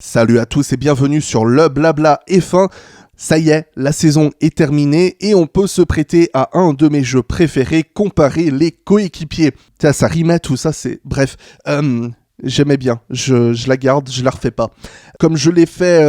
Salut à tous et bienvenue sur le Blabla F1. Ça y est, la saison est terminée et on peut se prêter à un de mes jeux préférés, comparer les coéquipiers. Tiens, ça rimait tout ça, c'est... Bref, j'aimais bien, je la garde, je la refais pas. Comme je l'ai fait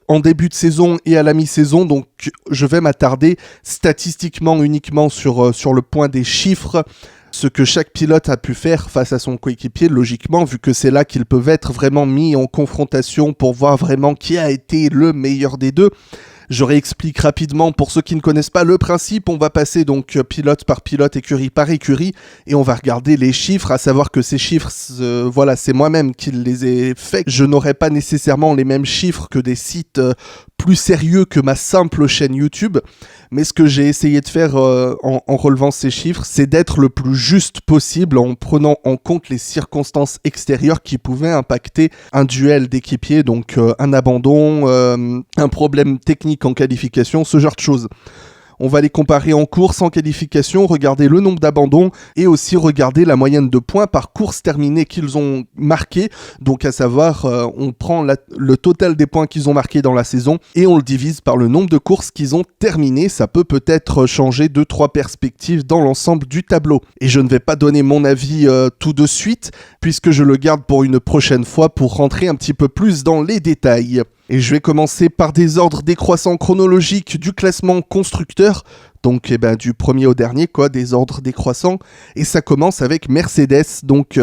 en début de saison et à la mi-saison, donc je vais m'attarder statistiquement uniquement sur le point des chiffres, ce que chaque pilote a pu faire face à son coéquipier, logiquement, vu que c'est là qu'ils peuvent être vraiment mis en confrontation pour voir vraiment qui a été le meilleur des deux. Je réexplique rapidement pour ceux qui ne connaissent pas le principe. On va passer donc pilote par pilote, écurie par écurie, et on va regarder les chiffres, à savoir que ces chiffres, voilà, c'est moi-même qui les ai faits. Je n'aurai pas nécessairement les mêmes chiffres que des sites plus sérieux que ma simple chaîne YouTube, mais ce que j'ai essayé de faire en relevant ces chiffres, c'est d'être le plus juste possible en prenant en compte les circonstances extérieures qui pouvaient impacter un duel d'équipiers, donc un abandon, un problème technique en qualification, ce genre de choses. On va les comparer en course, en qualification, regarder le nombre d'abandons et aussi regarder la moyenne de points par course terminée qu'ils ont marqué. Donc à savoir, on prend le total des points qu'ils ont marqués dans la saison et on le divise par le nombre de courses qu'ils ont terminées. Ça peut peut-être changer 2-3 perspectives dans l'ensemble du tableau. Et je ne vais pas donner mon avis tout de suite puisque je le garde pour une prochaine fois pour rentrer un petit peu plus dans les détails. Et je vais commencer par des ordres décroissants chronologiques du classement constructeur, donc du premier au dernier, des ordres décroissants. Et ça commence avec Mercedes, donc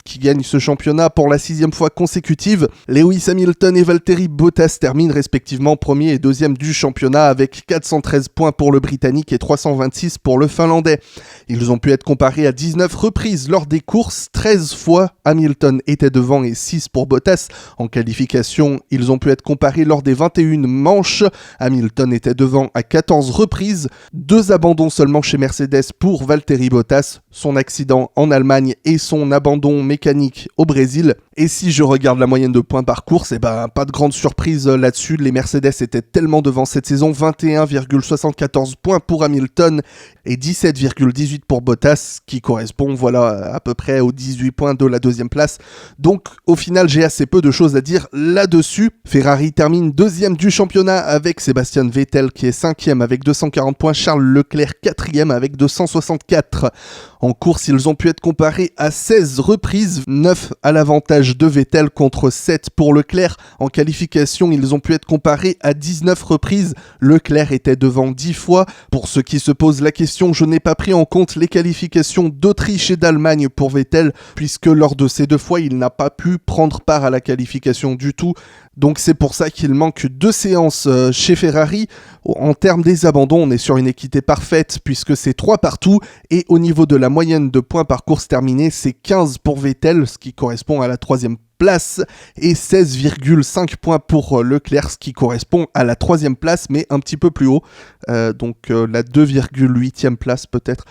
qui gagne ce championnat pour la 6e fois consécutive. Lewis Hamilton et Valtteri Bottas terminent respectivement premier et deuxième du championnat avec 413 points pour le Britannique et 326 pour le Finlandais. Ils ont pu être comparés à 19 reprises lors des courses, 13 fois Hamilton était devant et 6 pour Bottas. En qualification, ils ont pu être comparés lors des 21 manches. Hamilton était devant à 14 reprises. 2 abandons seulement chez Mercedes pour Valtteri Bottas, son accident en Allemagne et son abandon mécanique au Brésil. Et si je regarde la moyenne de points par course, pas de grande surprise là-dessus. Les Mercedes étaient tellement devant cette saison, 21,74 points pour Hamilton et 17,18 pour Bottas, qui correspond à peu près aux 18 points de la deuxième place. Donc au final, j'ai assez peu de choses à dire là-dessus. Ferrari termine 2e du championnat avec Sebastian Vettel qui est 5e avec 240 points, Charles Leclerc 4e avec 264. En course, ils ont pu être comparés à 16 reprises, 9 à l'avantage de Vettel contre 7 pour Leclerc. En qualification, ils ont pu être comparés à 19 reprises. Leclerc était devant 10 fois. Pour ceux qui se posent la question, je n'ai pas pris en compte les qualifications d'Autriche et d'Allemagne pour Vettel, puisque lors de ces 2 fois, il n'a pas pu prendre part à la qualification du tout. Donc c'est pour ça qu'il manque 2 séances chez Ferrari. En termes des abandons, on est sur une équité parfaite puisque c'est 3 partout. Et au niveau de la moyenne de points par course terminée, c'est 15 pour Vettel, ce qui correspond à la 3e place, et 16,5 points pour Leclerc, ce qui correspond à la 3e place, mais un petit peu plus haut. Donc la 2,8e place peut-être.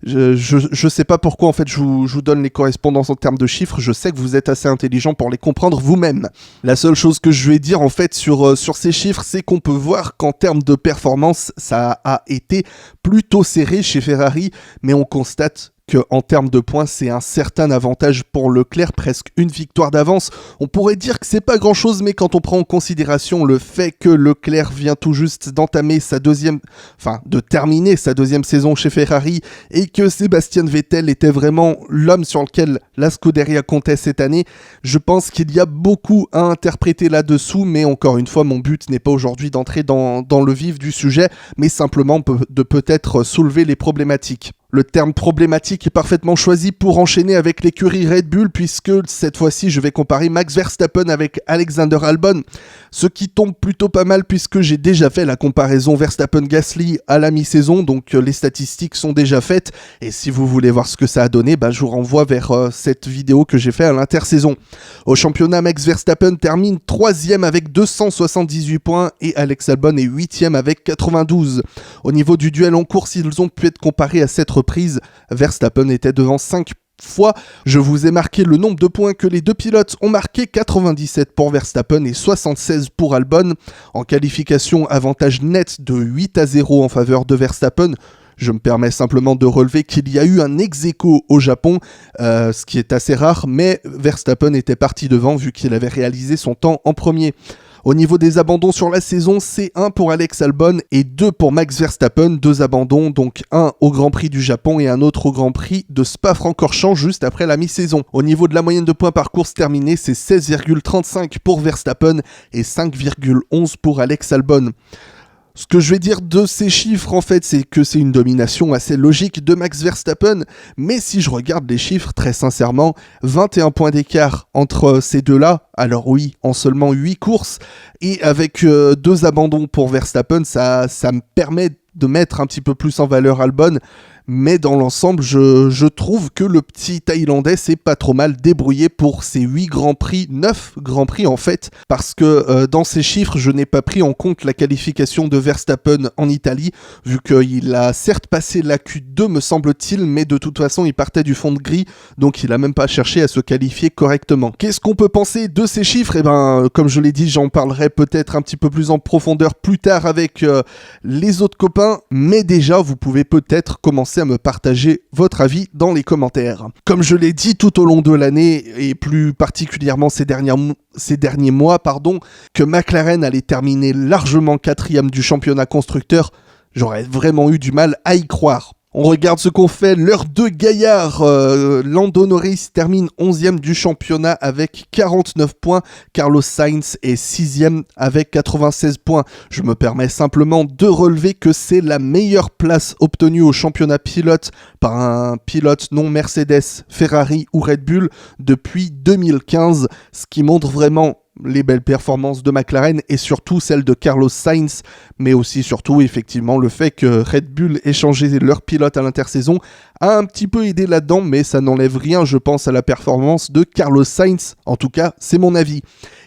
Je sais pas pourquoi en fait je vous donne les correspondances en termes de chiffres, je sais que vous êtes assez intelligent pour les comprendre vous-même. La seule chose que je vais dire en fait sur ces chiffres, c'est qu'on peut voir qu'en termes de performance, ça a été plutôt serré chez Ferrari, mais on constate qu'en termes de points, c'est un certain avantage pour Leclerc, presque une victoire d'avance. On pourrait dire que c'est pas grand-chose, mais quand on prend en considération le fait que Leclerc vient tout juste d'entamer de terminer sa 2e saison chez Ferrari, et que Sébastien Vettel était vraiment l'homme sur lequel la Scuderia comptait cette année, je pense qu'il y a beaucoup à interpréter là-dessous, mais encore une fois, mon but n'est pas aujourd'hui d'entrer dans le vif du sujet, mais simplement de peut-être soulever les problématiques. Le terme problématique est parfaitement choisi pour enchaîner avec l'écurie Red Bull, puisque cette fois-ci je vais comparer Max Verstappen avec Alexander Albon, ce qui tombe plutôt pas mal puisque j'ai déjà fait la comparaison Verstappen-Gasly à la mi-saison, donc les statistiques sont déjà faites, et si vous voulez voir ce que ça a donné, je vous renvoie vers cette vidéo que j'ai fait à l'intersaison. Au championnat, Max Verstappen termine 3e avec 278 points et Alex Albon est 8e avec 92. Au niveau du duel en course, ils ont pu être comparés à cette reprise. Verstappen était devant 5 fois. Je vous ai marqué le nombre de points que les 2 pilotes ont marqué, 97 pour Verstappen et 76 pour Albon. En qualification, avantage net de 8-0 en faveur de Verstappen. Je me permets simplement de relever qu'il y a eu un ex-aequo au Japon, ce qui est assez rare, mais Verstappen était parti devant vu qu'il avait réalisé son temps en premier. Au niveau des abandons sur la saison, c'est 1 pour Alex Albon et 2 pour Max Verstappen. 2 abandons, donc un au Grand Prix du Japon et un autre au Grand Prix de Spa-Francorchamps juste après la mi-saison. Au niveau de la moyenne de points par course terminée, c'est 16,35 pour Verstappen et 5,11 pour Alex Albon. Ce que je vais dire de ces chiffres, en fait, c'est que c'est une domination assez logique de Max Verstappen, mais si je regarde les chiffres, très sincèrement, 21 points d'écart entre ces deux-là, alors oui, en seulement 8 courses, et avec 2 abandons pour Verstappen, ça me permet de mettre un petit peu plus en valeur Albon, mais dans l'ensemble, je trouve que le petit Thaïlandais s'est pas trop mal débrouillé pour ses 8 Grands Prix, 9 Grands Prix en fait, parce que dans ces chiffres, je n'ai pas pris en compte la qualification de Verstappen en Italie, vu qu'il a certes passé la Q2 me semble-t-il, mais de toute façon il partait du fond de grille, donc il a même pas cherché à se qualifier correctement. Qu'est-ce qu'on peut penser de ces chiffres ? Eh ben, comme je l'ai dit, j'en parlerai peut-être un petit peu plus en profondeur plus tard avec les autres copains, mais déjà vous pouvez peut-être commencer à me partager votre avis dans les commentaires. Comme je l'ai dit tout au long de l'année, et plus particulièrement ces derniers mois, que McLaren allait terminer largement 4e du championnat constructeur, j'aurais vraiment eu du mal à y croire. On regarde ce qu'ont fait leurs 2 gaillards. Lando Norris termine 11e du championnat avec 49 points. Carlos Sainz est 6e avec 96 points. Je me permets simplement de relever que c'est la meilleure place obtenue au championnat pilote par un pilote non Mercedes, Ferrari ou Red Bull depuis 2015, ce qui montre vraiment les belles performances de McLaren et surtout celles de Carlos Sainz, mais aussi surtout effectivement le fait que Red Bull ait changé leur pilote à l'intersaison a un petit peu aidé là-dedans, mais ça n'enlève rien je pense à la performance de Carlos Sainz, en tout cas c'est mon avis.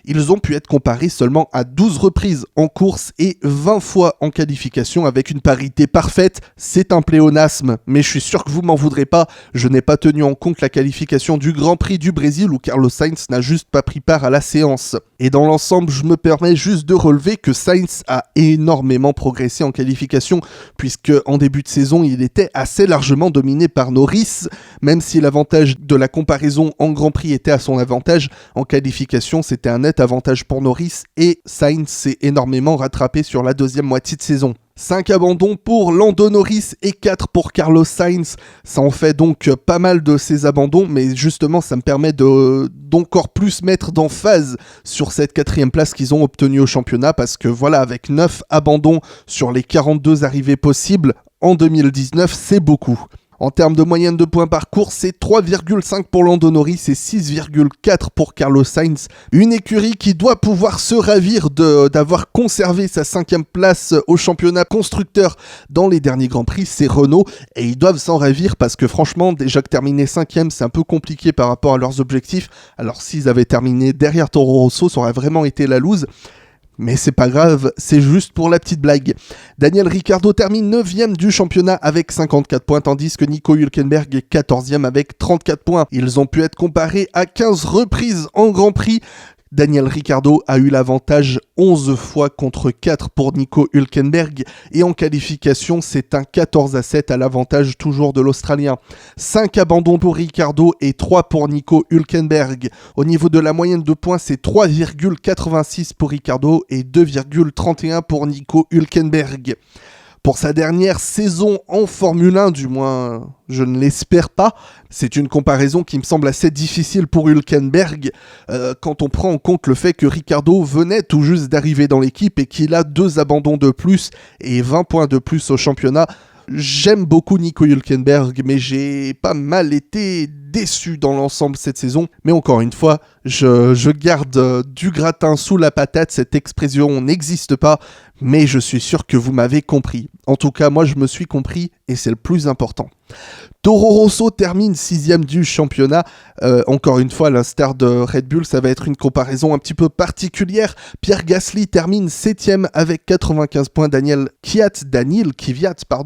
Ils ont pu être comparés seulement à 12 reprises en course et 20 fois en qualification avec une parité parfaite. C'est un pléonasme, mais je suis sûr que vous m'en voudrez pas. Je n'ai pas tenu en compte la qualification du Grand Prix du Brésil où Carlos Sainz n'a juste pas pris part à la séance. Et dans l'ensemble, je me permets juste de relever que Sainz a énormément progressé en qualification puisque en début de saison, il était assez largement dominé par Norris. Même si l'avantage de la comparaison en Grand Prix était à son avantage, en qualification, c'était un net avantage pour Norris et Sainz s'est énormément rattrapé sur la deuxième moitié de saison. 5 abandons pour Lando Norris et 4 pour Carlos Sainz. Ça en fait donc pas mal de ces abandons, mais justement ça me permet d'encore plus mettre d'emphase sur cette 4e place qu'ils ont obtenue au championnat, parce que voilà, avec 9 abandons sur les 42 arrivées possibles en 2019, c'est beaucoup. En termes de moyenne de points par course, c'est 3,5 pour Lando Norris et 6,4 pour Carlos Sainz. Une écurie qui doit pouvoir se ravir d'avoir conservé sa 5e place au championnat constructeur dans les derniers Grands Prix, c'est Renault. Et ils doivent s'en ravir parce que franchement, déjà que terminer 5e, c'est un peu compliqué par rapport à leurs objectifs. Alors s'ils avaient terminé derrière Toro Rosso, ça aurait vraiment été la loose. Mais c'est pas grave, c'est juste pour la petite blague. Daniel Ricciardo termine 9e du championnat avec 54 points, tandis que Nico Hülkenberg est 14e avec 34 points. Ils ont pu être comparés à 15 reprises en Grand Prix. Daniel Ricciardo a eu l'avantage 11 fois contre 4 pour Nico Hülkenberg et en qualification c'est un 14-7 à l'avantage toujours de l'Australien. 5 abandons pour Ricciardo et 3 pour Nico Hülkenberg. Au niveau de la moyenne de points c'est 3,86 pour Ricciardo et 2,31 pour Nico Hülkenberg. Pour sa dernière saison en Formule 1, du moins je ne l'espère pas, c'est une comparaison qui me semble assez difficile pour Hülkenberg quand on prend en compte le fait que Ricciardo venait tout juste d'arriver dans l'équipe et qu'il a 2 abandons de plus et 20 points de plus au championnat. J'aime beaucoup Nico Hülkenberg, mais j'ai pas mal été déçu dans l'ensemble cette saison. Mais encore une fois, je garde du gratin sous la patate, cette expression n'existe pas, mais je suis sûr que vous m'avez compris. En tout cas, moi je me suis compris et c'est le plus important. Toro Rosso termine 6e du championnat. Encore une fois, à l'instar de Red Bull, ça va être une comparaison un petit peu particulière. Pierre Gasly termine 7e avec 95 points. Daniel Kvyat,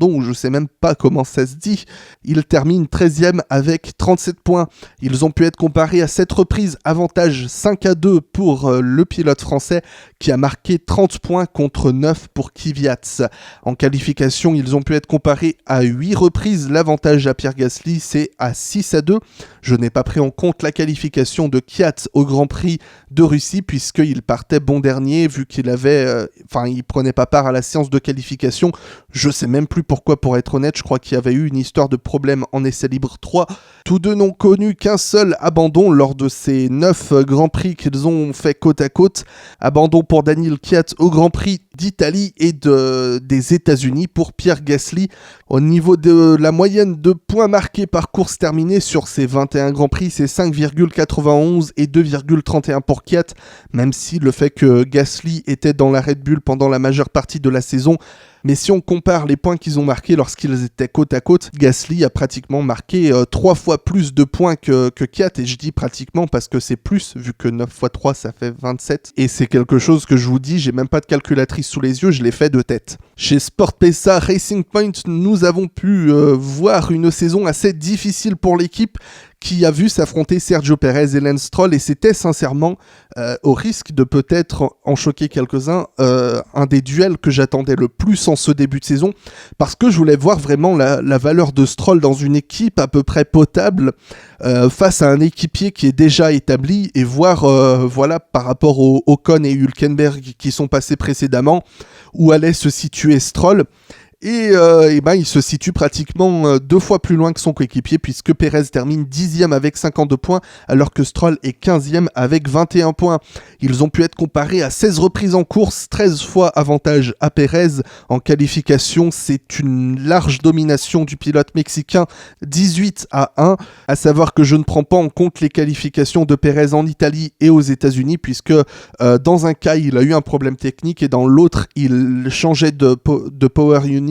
ou je sais même pas comment ça se dit, il termine 13e avec 37 27 points. Ils ont pu être comparés à 7 reprises, avantage 5-2 pour le pilote français qui a marqué 30 points contre 9 pour Kvyat. En qualification, ils ont pu être comparés à 8 reprises, l'avantage à Pierre Gasly c'est à 6-2. Je n'ai pas pris en compte la qualification de Kvyat au Grand Prix de Russie puisqu'il partait bon dernier vu qu'il il prenait pas part à la séance de qualification. Je sais même plus pourquoi, pour être honnête, je crois qu'il y avait eu une histoire de problème en essai libre 3. Tous deux n'ont connu qu'un seul abandon lors de ces 9 Grands Prix qu'ils ont fait côte à côte. Abandon pour Daniil Kvyat au Grand Prix d'Italie et des États-Unis pour Pierre Gasly. Au niveau de la moyenne de points marqués par course terminée sur ces 21 Grands Prix, c'est 5,91 et 2,31 pour Kvyat, même si le fait que Gasly était dans la Red Bull pendant la majeure partie de la saison. Mais si on compare les points qu'ils ont marqués lorsqu'ils étaient côte à côte, Gasly a pratiquement marqué 3 fois plus de points que Kvyat, et je dis pratiquement parce que c'est plus, vu que 9 x 3 ça fait 27, et c'est quelque chose que je vous dis, j'ai même pas de calculatrice sous les yeux, je l'ai fait de tête. Chez SportPesa Racing Point, nous avons pu voir une saison assez difficile pour l'équipe, qui a vu s'affronter Sergio Pérez et Lance Stroll, et c'était sincèrement, au risque de peut-être en choquer quelques-uns, un des duels que j'attendais le plus en ce début de saison, parce que je voulais voir vraiment la valeur de Stroll dans une équipe à peu près potable, face à un équipier qui est déjà établi, et voir par rapport aux Ocon et Hülkenberg qui sont passés précédemment, où allait se situer Stroll. Et il se situe pratiquement 2 fois plus loin que son coéquipier, puisque Pérez termine 10e avec 52 points, alors que Stroll est 15e avec 21 points. Ils ont pu être comparés à 16 reprises en course, 13 fois avantage à Pérez. En qualification, c'est une large domination du pilote mexicain, 18-1. À savoir que je ne prends pas en compte les qualifications de Pérez en Italie et aux États-Unis, puisque dans un cas, il a eu un problème technique, et dans l'autre, il changeait de power unit.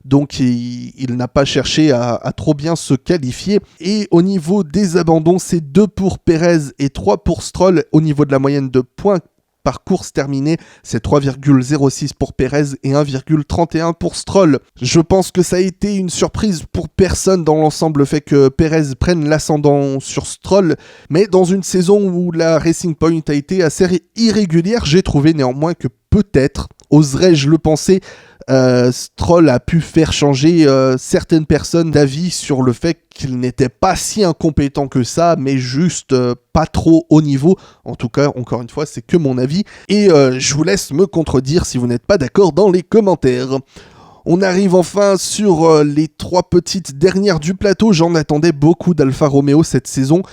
Donc il n'a pas cherché à trop bien se qualifier. Et au niveau des abandons, c'est 2 pour Pérez et 3 pour Stroll. Au niveau de la moyenne de points par course terminée, c'est 3,06 pour Pérez et 1,31 pour Stroll. Je pense que ça a été une surprise pour personne dans l'ensemble, le fait que Pérez prenne l'ascendant sur Stroll, mais dans une saison où la Racing Point a été assez irrégulière, j'ai trouvé néanmoins que peut-être, oserais-je le penser, Stroll a pu faire changer certaines personnes d'avis sur le fait qu'il n'était pas si incompétent que ça, mais juste pas trop haut niveau. En tout cas, encore une fois, c'est que mon avis. Et je vous laisse me contredire si vous n'êtes pas d'accord dans les commentaires. On arrive enfin sur les 3 petites dernières du plateau. J'en attendais beaucoup d'Alfa Romeo cette saison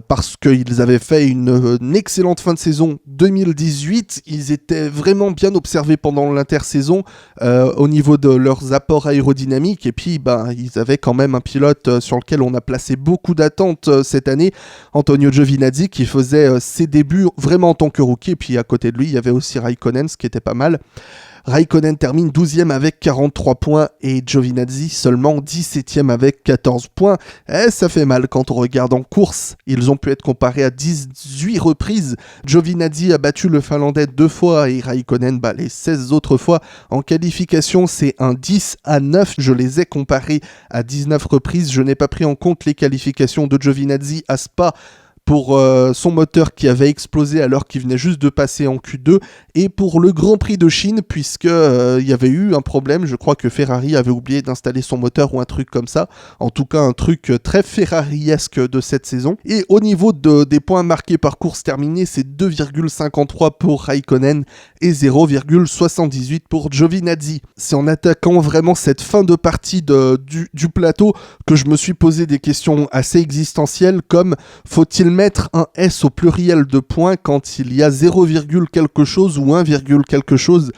parce qu'ils avaient fait une excellente fin de saison 2018. Ils étaient vraiment bien observés pendant l'intersaison au niveau de leurs apports aérodynamiques. Et puis, ils avaient quand même un pilote sur lequel on a placé beaucoup d'attentes cette année, Antonio Giovinazzi, qui faisait ses débuts vraiment en tant que rookie. Et puis à côté de lui, il y avait aussi Raikkonen, ce qui était pas mal. Raikkonen termine 12e avec 43 points et Giovinazzi seulement 17e avec 14 points. Ça fait mal quand on regarde en course. Ils ont pu être comparés à 18 reprises. Giovinazzi a battu le Finlandais 2 fois et Raikkonen les 16 autres fois. En qualification, c'est un 10-9. Je les ai comparés à 19 reprises. Je n'ai pas pris en compte les qualifications de Giovinazzi à Spa pour son moteur qui avait explosé alors qu'il venait juste de passer en Q2, et pour le Grand Prix de Chine, puisque il y avait eu un problème, je crois que Ferrari avait oublié d'installer son moteur ou un truc comme ça, en tout cas un truc très Ferrariesque de cette saison. Et au niveau des points marqués par course terminée, c'est 2,53 pour Raikkonen et 0,78 pour Giovinazzi. C'est en attaquant vraiment cette fin de partie du plateau que je me suis posé des questions assez existentielles, comme faut-il mettre un S au pluriel de points quand il y a 0, quelque chose ou 1, quelque chose?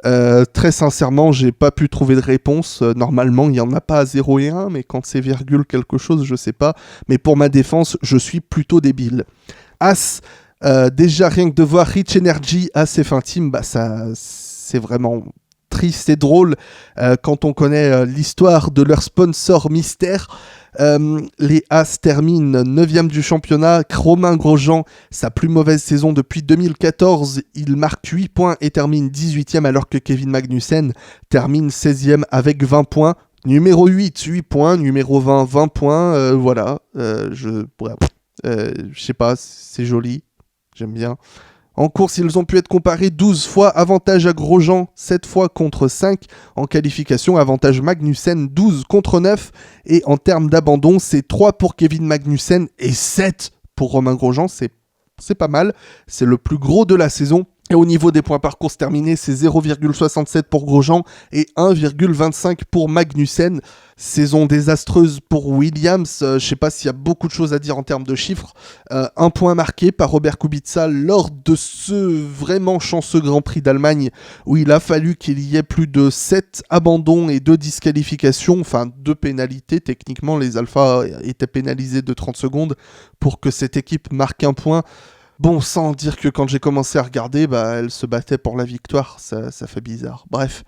Très sincèrement, j'ai pas pu trouver de réponse. Normalement, il n'y en a pas à 0 et 1, mais quand c'est virgule quelque chose, je sais pas. Mais pour ma défense, je suis plutôt débile. As, déjà rien que de voir Rich Energy à ses fins team, ça, c'est vraiment triste et drôle quand on connaît l'histoire de leur sponsor mystère. Les As terminent 9e du championnat. Romain Grosjean, sa plus mauvaise saison depuis 2014, il marque 8 points et termine 18e, alors que Kevin Magnussen termine 16e avec 20 points. Numéro 8, 8 points. Numéro 20, 20 points. Voilà. Je sais pas, c'est joli. J'aime bien. En course, ils ont pu être comparés 12 fois. Avantage à Grosjean, 7 fois contre 5. En qualification, avantage Magnussen, 12 contre 9. Et en termes d'abandon, c'est 3 pour Kevin Magnussen et 7 pour Romain Grosjean. C'est pas mal. C'est le plus gros de la saison. Et au niveau des points par course terminés, c'est 0,67 pour Grosjean et 1,25 pour Magnussen. Saison désastreuse pour Williams. Je ne sais pas s'il y a beaucoup de choses à dire en termes de chiffres. Un point marqué par Robert Kubica lors de ce vraiment chanceux Grand Prix d'Allemagne où il a fallu qu'il y ait plus de 7 abandons et 2 disqualifications, enfin 2 pénalités. Techniquement, les Alpha étaient pénalisés de 30 secondes pour que cette équipe marque un point. Bon, sans dire que quand j'ai commencé à regarder, elle se battait pour la victoire, ça fait bizarre. Bref,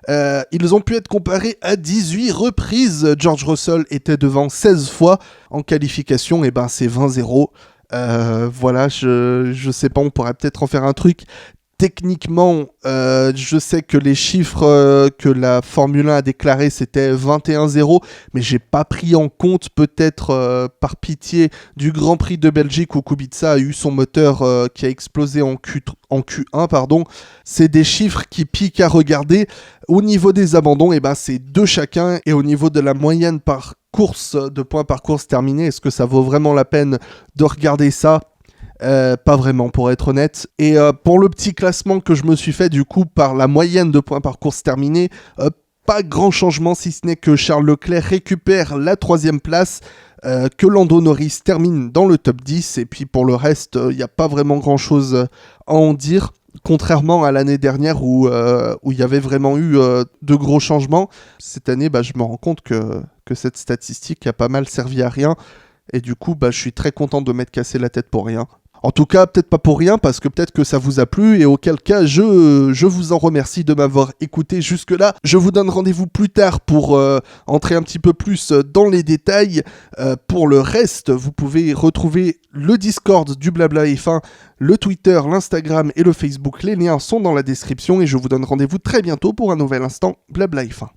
ils ont pu être comparés à 18 reprises. George Russell était devant 16 fois en qualification, et c'est 20-0. Voilà, je sais pas, on pourrait peut-être en faire un truc. Techniquement, je sais que les chiffres que la Formule 1 a déclarés, c'était 21-0, mais j'ai pas pris en compte, peut-être par pitié, du Grand Prix de Belgique où Kubica a eu son moteur qui a explosé en Q1, pardon. C'est des chiffres qui piquent à regarder. Au niveau des abandons, c'est 2 chacun, et au niveau de la moyenne par course, de points par course terminés, est-ce que ça vaut vraiment la peine de regarder ça ? Pas vraiment, pour être honnête. Et pour le petit classement que je me suis fait du coup par la moyenne de points par course terminée, pas grand changement, si ce n'est que Charles Leclerc récupère la 3e place, que Lando Norris termine dans le top 10, et puis pour le reste, il n'y a pas vraiment grand chose à en dire. Contrairement à l'année dernière où il y avait vraiment eu de gros changements, cette année je me rends compte que cette statistique a pas mal servi à rien, et du coup je suis très content de m'être cassé la tête pour rien. En tout cas, peut-être pas pour rien, parce que peut-être que ça vous a plu, et auquel cas, je vous en remercie de m'avoir écouté jusque-là. Je vous donne rendez-vous plus tard pour entrer un petit peu plus dans les détails. Pour le reste, vous pouvez retrouver le Discord du Blabla F1, le Twitter, l'Instagram et le Facebook. Les liens sont dans la description, et je vous donne rendez-vous très bientôt pour un nouvel instant Blabla F1.